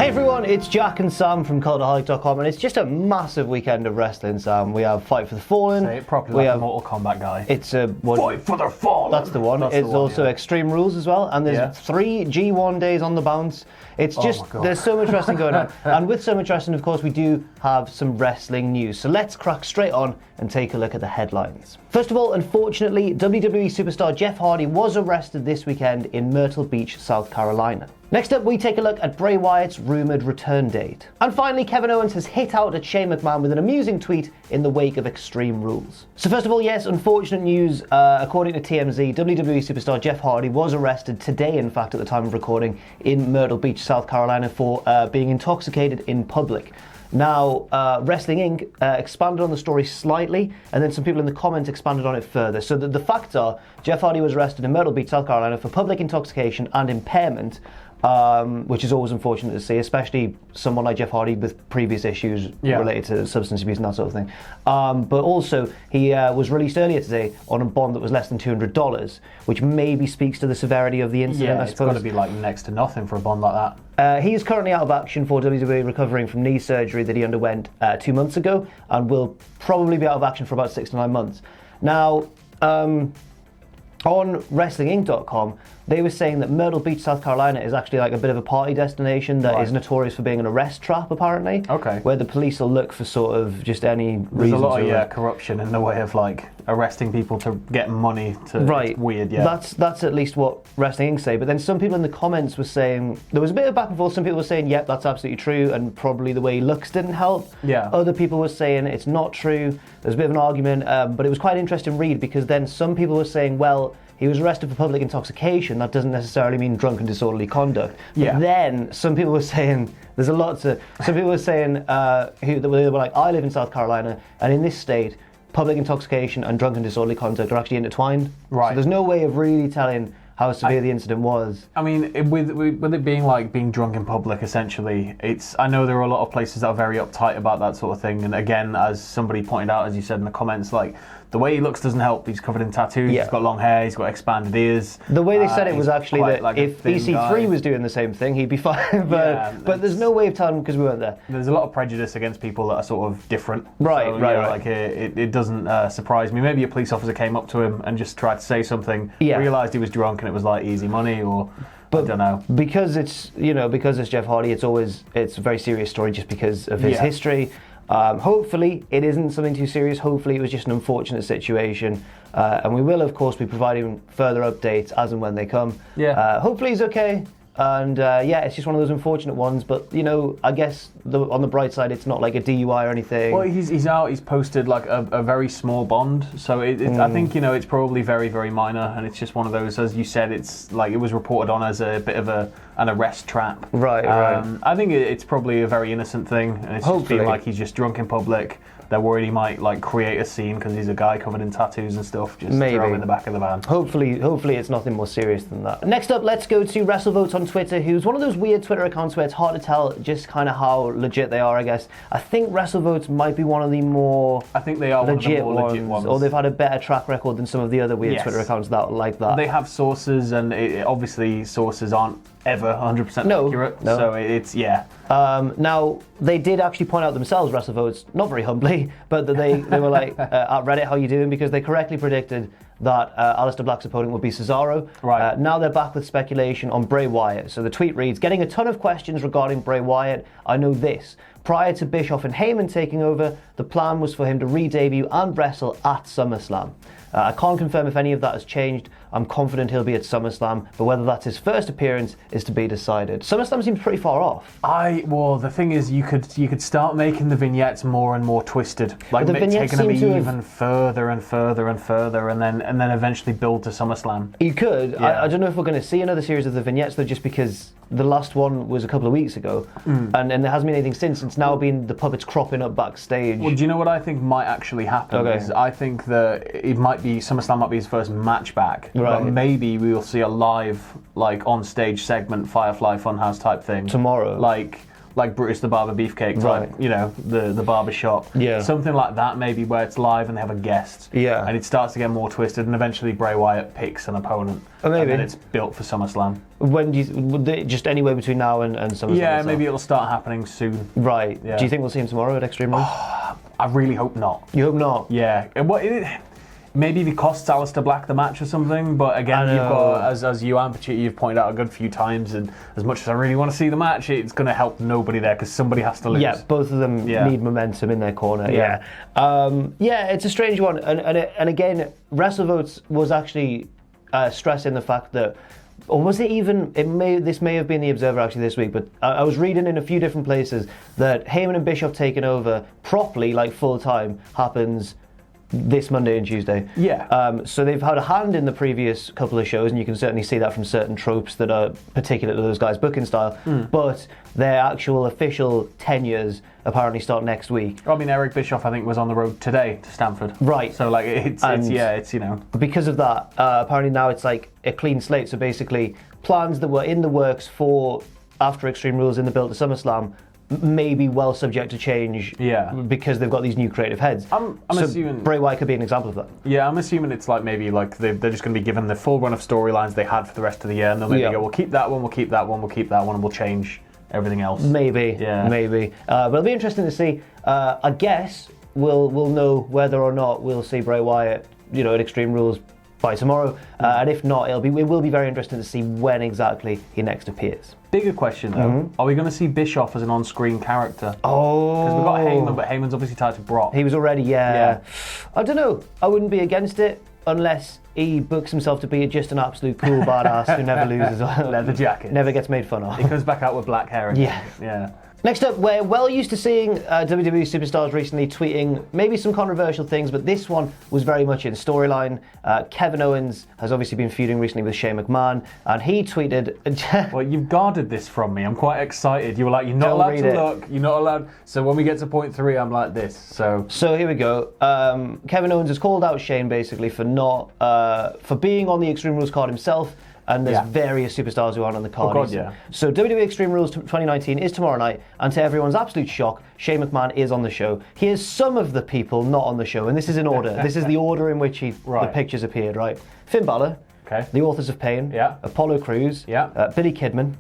Hey everyone, it's Jack and Sam from Cultaholic.com, and it's just a massive weekend of wrestling, Sam. We have Fight for the Fallen. Say it properly, like a Mortal Kombat guy. It's a... Fight for the Fallen! That's the one. It's also Extreme Rules as well, and there's 3 G1 days on the bounce. It's just, there's so much wrestling going on. And with so much wrestling, of course, we do have some wrestling news. So let's crack straight on and take a look at the headlines. First of all, unfortunately, WWE superstar Jeff Hardy was arrested this weekend in Myrtle Beach, South Carolina. Next up, we take a look at Bray Wyatt's rumoured return date. And finally, Kevin Owens has hit out at Shane McMahon with an amusing tweet in the wake of Extreme Rules. So first of all, yes, unfortunate news. According to TMZ, WWE superstar Jeff Hardy was arrested today, in fact, at the time of recording, in Myrtle Beach, South Carolina for being intoxicated in public. Now, Wrestling Inc. Expanded on the story slightly, and then some people in the comments expanded on it further. So the facts are, Jeff Hardy was arrested in Myrtle Beach, South Carolina for public intoxication and impairment, which is always unfortunate to see, especially someone like Jeff Hardy with previous issues related to substance abuse and that sort of thing. But also, he was released earlier today on a bond that was less than $200, which maybe speaks to the severity of the incident, I suppose. It's got to be like next to nothing for a bond like that. He is currently out of action for WWE, recovering from knee surgery that he underwent 2 months ago, and will probably be out of action for about 6 to 9 months. Now, on WrestlingInc.com, they were saying that Myrtle Beach, South Carolina is actually like a bit of a party destination that is notorious for being an arrest trap, apparently. Okay. Where the police will look for sort of just any reason. There's a lot of corruption in the way of like arresting people to get money to. Right. It's weird, That's at least what Wrestling Inc. say. But then some people in the comments were saying, there was a bit of back and forth. Some people were saying, yep, that's absolutely true, and probably the way he looks didn't help. Yeah. Other people were saying it's not true. There's a bit of an argument, but it was quite an interesting read, because then some people were saying, well, he was arrested for public intoxication. That doesn't necessarily mean drunk and disorderly conduct. But then some people were saying, there's a lot to. Some people were saying, they were like, I live in South Carolina, and in this state, public intoxication and drunk and disorderly conduct are actually intertwined. Right. So there's no way of really telling how severe the incident was. I mean, with it being like being drunk in public, essentially, I know there are a lot of places that are very uptight about that sort of thing. And again, as somebody pointed out, as you said in the comments, like, the way he looks doesn't help. He's covered in tattoos, he's got long hair, he's got expanded ears. The way they said it was actually that like if EC3 was doing the same thing, he'd be fine. But there's no way of telling because we weren't there. There's a lot of prejudice against people that are sort of different. Right. Like it doesn't surprise me. Maybe a police officer came up to him and just tried to say something, realised he was drunk and it was like easy money, or... But I don't know. Because it's Jeff Hardy, it's a very serious story just because of his history. Hopefully it isn't something too serious. Hopefully it was just an unfortunate situation, and we will of course be providing further updates as and when they come. Hopefully he's okay, and it's just one of those unfortunate ones, but I guess on the bright side, it's not like a DUI or anything. Well, he's out, he's posted like a very small bond, so I think it's probably very, very minor, and it's just one of those, as you said, it's like it was reported on as a bit of an arrest trap. Right. I think it's probably a very innocent thing, and it's just been like he's just drunk in public. They're worried he might like create a scene because he's a guy covered in tattoos and stuff. Just throw him in the back of the van. Hopefully it's nothing more serious than that. Next up, let's go to WrestleVotes on Twitter, who's one of those weird Twitter accounts where it's hard to tell just kind of how legit they are, I guess. I think WrestleVotes might be one of the more legit ones. Or they've had a better track record than some of the other weird Twitter accounts that like that. They have sources, and obviously sources aren't ever 100% accurate. No. So it's now, they did actually point out themselves, WrestleVotes, not very humbly, but that they were like, at Reddit, how you doing? Because they correctly predicted that Aleister Black's opponent would be Cesaro. Right. Now they're back with speculation on Bray Wyatt. So the tweet reads, getting a ton of questions regarding Bray Wyatt. I know this. Prior to Bischoff and Heyman taking over, the plan was for him to re-debut and wrestle at SummerSlam. I can't confirm if any of that has changed. I'm confident he'll be at SummerSlam, but whether that's his first appearance is to be decided. SummerSlam seems pretty far off. Well, the thing is, you could start making the vignettes more and more twisted, like taking them even further and further and further, and then eventually build to SummerSlam. You could. I don't know if we're going to see another series of the vignettes though, just because the last one was a couple of weeks ago, and there hasn't been anything since. It's now been the puppets cropping up backstage. Well, do you know what I think might actually happen? Is I think that SummerSlam might be his first match back. But maybe we will see a live, like, on-stage segment, Firefly Funhouse type thing. Tomorrow. Like, like Brutus the Barber Beefcake type, you know, the barber shop. Yeah. Something like that, maybe, where it's live and they have a guest. Yeah. And it starts to get more twisted, and eventually Bray Wyatt picks an opponent. Maybe. And then it's built for SummerSlam. When do you, just anywhere between now and SummerSlam? Yeah, maybe it'll start happening soon. Right. Yeah. Do you think we'll see him tomorrow at Extreme Rules? I really hope not. You hope not? Yeah. Maybe if he costs Aleister Black the match or something, but again, you've got, as you and Pachuti, you've pointed out a good few times, and as much as I really want to see the match, it's going to help nobody there because somebody has to lose. Yeah, both of them need momentum in their corner. Yeah. It's a strange one, and again, WrestleVotes was actually stressing the fact that, or was it even? This may have been the Observer actually this week, but I was reading in a few different places that Heyman and Bischoff taking over properly, like full time, happens this Monday and Tuesday. Yeah. So they've had a hand in the previous couple of shows, and you can certainly see that from certain tropes that are particular to those guys' booking style. But their actual official tenures apparently start next week. I mean, Eric Bischoff, I think, was on the road today to Stamford. Right. So, like, it's you know. Because of that, apparently now it's like a clean slate. So basically, plans that were in the works for after Extreme Rules in the build to SummerSlam may be well subject to change because they've got these new creative heads. I'm assuming Bray Wyatt could be an example of that. Yeah, I'm assuming it's like maybe like they're just going to be given the full run of storylines they had for the rest of the year, and they'll maybe go, we'll keep that one, we'll keep that one, we'll keep that one, and we'll change everything else. Maybe. But it'll be interesting to see. I guess we'll know whether or not we'll see Bray Wyatt, you know, at Extreme Rules by tomorrow, and if not, it will be very interesting to see when exactly he next appears. Bigger question though, are we going to see Bischoff as an on-screen character? Oh, because we've got Heyman, but Heyman's obviously tied to Brock. He was already, yeah. I don't know. I wouldn't be against it unless he books himself to be just an absolute cool badass who never loses. Leather jacket. Never gets made fun of. He comes back out with black hair again. Yeah. Next up, we're well used to seeing WWE superstars recently tweeting maybe some controversial things, but this one was very much in storyline. Kevin Owens has obviously been feuding recently with Shane McMahon, and he tweeted... Well, you've guarded this from me. I'm quite excited. You were like, you're not allowed to look. You're not allowed... So when we get to point 3, I'm like this. So here we go. Kevin Owens has called out Shane basically for not... for being on the Extreme Rules card himself, and there's various superstars who aren't on the card. Oh God, yeah. So WWE Extreme Rules 2019 is tomorrow night, and to everyone's absolute shock, Shane McMahon is on the show. Here's some of the people not on the show, and this is in order. This is the order in which the pictures appeared, right? Finn Balor, the Authors of Pain, Apollo Crews, Billy Kidman,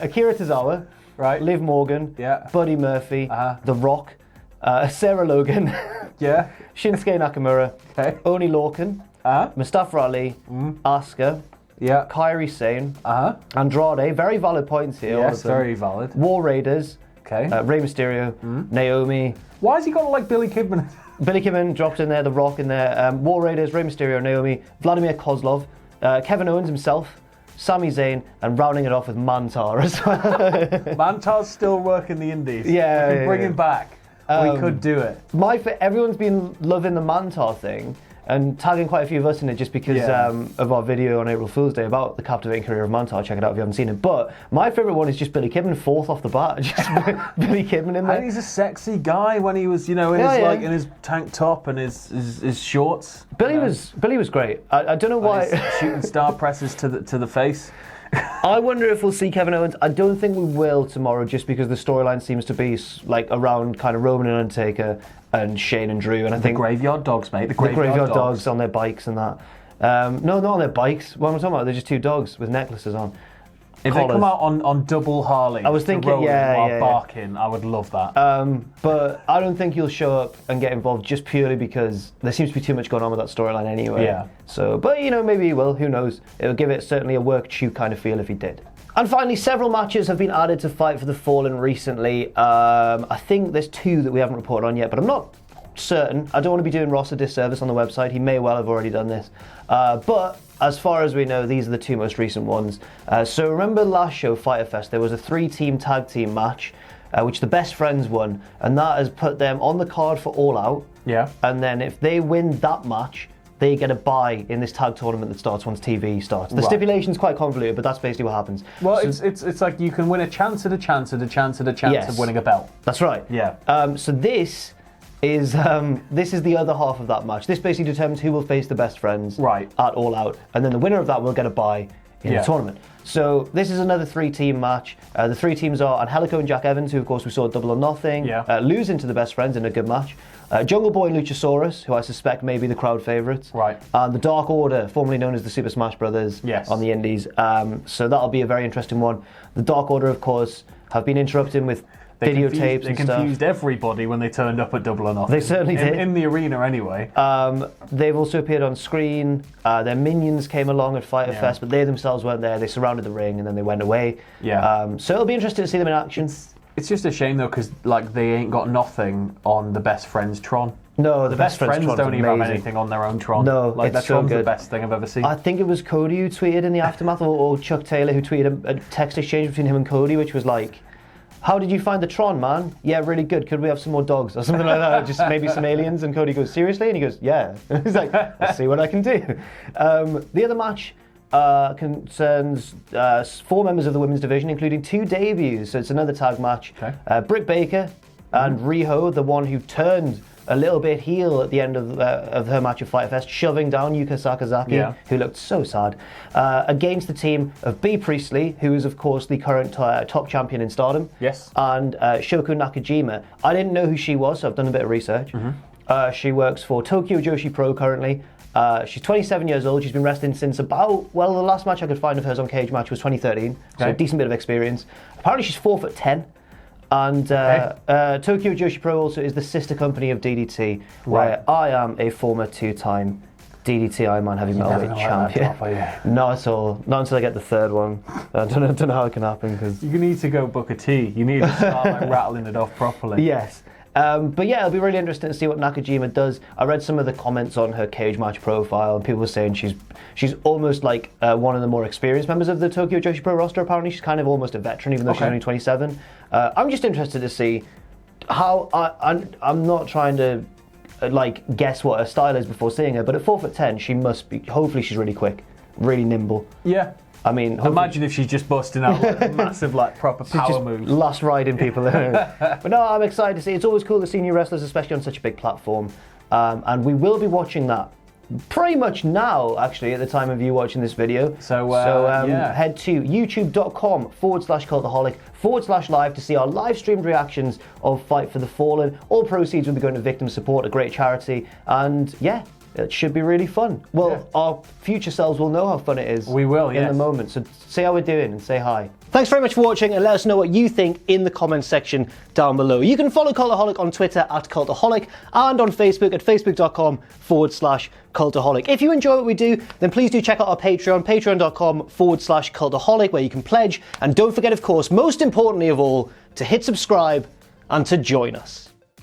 Akira Tozawa, Liv Morgan, Buddy Murphy, The Rock, Sarah Logan, Shinsuke Nakamura, Oni Lorcan, Mustafa Ali, Asuka, Kairi Sane, Andrade, very valid points here. Yes, very valid. War Raiders, Rey Mysterio, Naomi. Why has he got like Billy Kidman? Billy Kidman dropped in there, The Rock in there, War Raiders, Rey Mysterio, Naomi, Vladimir Kozlov, Kevin Owens himself, Sami Zayn, and rounding it off with Mantar as well. Mantar's still working the indies. We can bring him back. We could do it. Everyone's been loving the Mantar thing and tagging quite a few of us in it just because of our video on April Fool's Day about the captivating career of Mantar. Check it out if you haven't seen it. But my favourite one is just Billy Kidman, fourth off the bat. Just Billy Kidman in there. And he's a sexy guy when he was, in his tank top and his shorts. Billy was great. I don't know why. Shooting star presses to the face. I wonder if we'll see Kevin Owens. I don't think we will tomorrow, just because the storyline seems to be like around kind of Roman and Undertaker and Shane and Drew, and I think Graveyard Dogs, mate. The Graveyard Dogs on their bikes and that. No, not on their bikes. What am I talking about? They're just two dogs with necklaces on. If they come out on double Harley, I was thinking, while barking, I would love that. But I don't think he'll show up and get involved just purely because there seems to be too much going on with that storyline anyway. Yeah. So, but maybe he will. Who knows? It'll give it certainly a work shoot kind of feel if he did. And finally, several matches have been added to Fight for the Fallen recently. I think there's 2 that we haven't reported on yet, but I'm not certain. I don't want to be doing Ross a disservice on the website. He may well have already done this. But as far as we know, these are the 2 most recent ones. So remember last show, Fyter Fest, there was a 3-team tag team match, which the Best Friends won, and that has put them on the card for All Out. Yeah. And then if they win that match, they get a bye in this tag tournament that starts once TV starts. The stipulation's quite convoluted, but that's basically what happens. Well, so, it's like you can win a chance at a chance at a chance at a chance of winning a belt. That's right. Yeah. So this is the other half of that match. This basically determines who will face the Best Friends at All Out, and then the winner of that will get a bye in the tournament. So this is another 3-team match. The 3 teams are Angelico and Jack Evans, who of course we saw at Double or Nothing, losing to the Best Friends in a good match. Jungle Boy and Luchasaurus, who I suspect may be the crowd favourites. Right. And the Dark Order, formerly known as the Super Smash Brothers on the Indies. So that'll be a very interesting one. The Dark Order, of course, have been interrupting with videotapes and stuff. They confused everybody when they turned up at Double or Nothing. They certainly did. In the arena, anyway. They've also appeared on screen. Their minions came along at Fyter Fest, but they themselves weren't there. They surrounded the ring and then they went away. So it'll be interesting to see them in action. It's just a shame, though, because they ain't got nothing on the Best Friends Tron. No, the Best Friends don't even have anything on their own Tron. No, it's that so Tron's good. The best thing I've ever seen. I think it was Cody who tweeted in the aftermath, or Chuck Taylor who tweeted a text exchange between him and Cody, which was like, "How did you find the Tron, man? Yeah, really good. Could we have some more dogs?" Or something like that. Just maybe some aliens. And Cody goes, "Seriously?" And he goes, "Yeah." He's like, "Let's see what I can do." The other match concerns 4 members of the women's division, including 2 debuts. So it's another tag match. Britt Baker and Riho, the one who turned a little bit heel at the end of her match at Fyter Fest, shoving down Yuka Sakazaki, who looked so sad, against the team of Bea Priestley, who is of course the current top champion in Stardom, and Shoko Nakajima. I didn't know who she was, so I've done a bit of research. She works for Tokyo Joshi Pro currently. She's 27 years old. She's been wrestling since about, the last match I could find of hers on Cage Match was 2013, so a decent bit of experience. Apparently she's 4'10". And Tokyo Joshi Pro also is the sister company of DDT, where I am a former 2-time DDT Ironman heavy metalweight champion. Not at all. Not until I get the 3rd one. I don't know how it can happen. Cause you need to go book a T. You need to start rattling it off properly. Yes. But yeah, it'll be really interesting to see what Nakajima does. I read some of the comments on her Cage Match profile, and people were saying she's almost like one of the more experienced members of the Tokyo Joshi Pro roster. Apparently, she's kind of almost a veteran, even though she's only 27. I'm just interested to see how. I'm not trying to guess what her style is before seeing her, but at 4'10", she must be. Hopefully, she's really quick, really nimble. Yeah. I mean, imagine if she's just busting out a massive, proper power moves. Last riding people. But no, I'm excited to see. It's always cool to see new wrestlers, especially on such a big platform. And we will be watching that pretty much now, actually, at the time of you watching this video. So head to youtube.com/Cultaholic/live to see our live streamed reactions of Fight for the Fallen. All proceeds will be going to victim support, a great charity. And yeah, it should be really fun. Well, our future selves will know how fun it is. We will, in the moment. So say how we're doing and say hi. Thanks very much for watching, and let us know what you think in the comments section down below. You can follow Cultaholic on Twitter @Cultaholic and on Facebook at facebook.com/Cultaholic. If you enjoy what we do, then please do check out our Patreon, patreon.com/Cultaholic, where you can pledge. And don't forget, of course, most importantly of all, to hit subscribe and to join us.